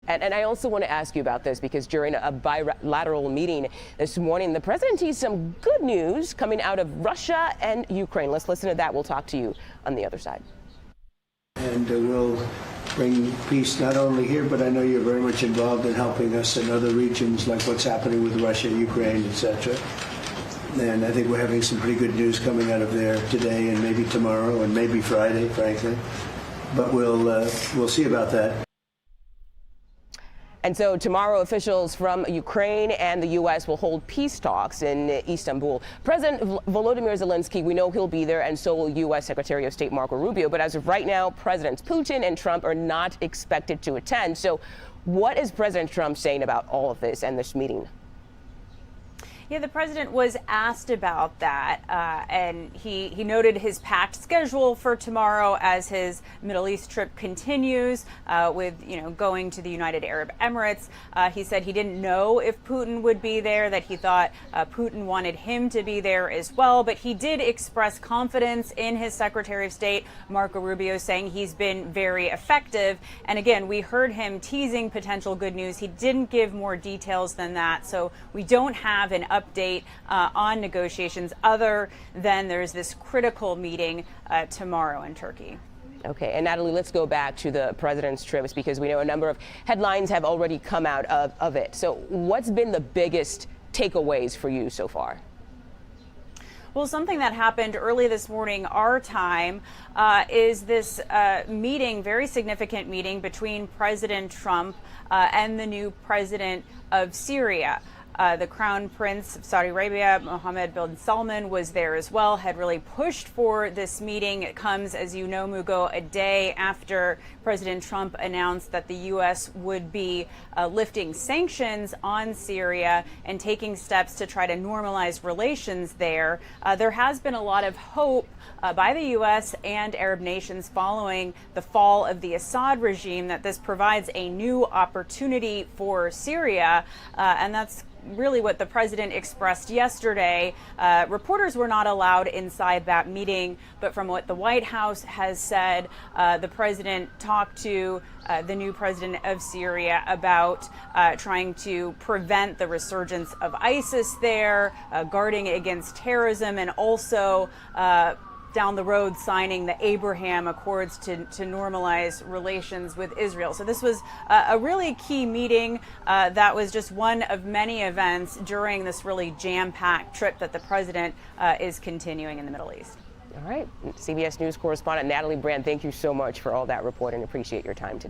And I also want to ask you about this because during a bilateral meeting this morning, the president teased some good news coming out of Russia and Ukraine. Let's listen to that. We'll talk to you on the other side. And we'll bring peace not only here, but I know you're very much involved in helping us in other regions, like what's happening with Russia, Ukraine, etc. And I think we're having some pretty good news coming out of there today and maybe tomorrow and maybe Friday, frankly. But we'll see about that. And so tomorrow, officials from Ukraine and the U.S. will hold peace talks in Istanbul. President Volodymyr Zelensky, we know he'll be there, and so will U.S. Secretary of State Marco Rubio. But as of right now, Presidents Putin and Trump are not expected to attend. So what is President Trump saying about all of this and this meeting? Yeah, the president was asked about that, and he noted his packed schedule for tomorrow as his Middle East trip continues, with going to the United Arab Emirates. He said he didn't know if Putin would be there, that he thought Putin wanted him to be there as well, but he did express confidence in his Secretary of State, Marco Rubio, saying he's been very effective. And again, we heard him teasing potential good news. He didn't give more details than that, so we don't have an update on negotiations other than there's this critical meeting tomorrow in Turkey. Okay, and Natalie, let's go back to the president's trips because we know a number of headlines have already come out of it. So what's been the biggest takeaways for you so far? Well, something that happened early this morning, our time, is this meeting, very significant meeting between President Trump and the new president of Syria. The Crown Prince of Saudi Arabia, Mohammed bin Salman, was there as well, had really pushed for this meeting. It comes, as you know, Mugo, a day after President Trump announced that the U.S. would be lifting sanctions on Syria and taking steps to try to normalize relations there. There has been a lot of hope by the U.S. and Arab nations following the fall of the Assad regime that this provides a new opportunity for Syria, and that's really what the president expressed yesterday. Reporters were not allowed inside that meeting, but from what the White House has said, the president talked to the new president of Syria about trying to prevent the resurgence of ISIS there, guarding against terrorism, and also down the road signing the Abraham Accords to normalize relations with Israel. So this was a really key meeting that was just one of many events during this really jam-packed trip that the president is continuing in the Middle East. All right. CBS News correspondent Natalie Brand, thank you so much for all that reporting. Appreciate your time today.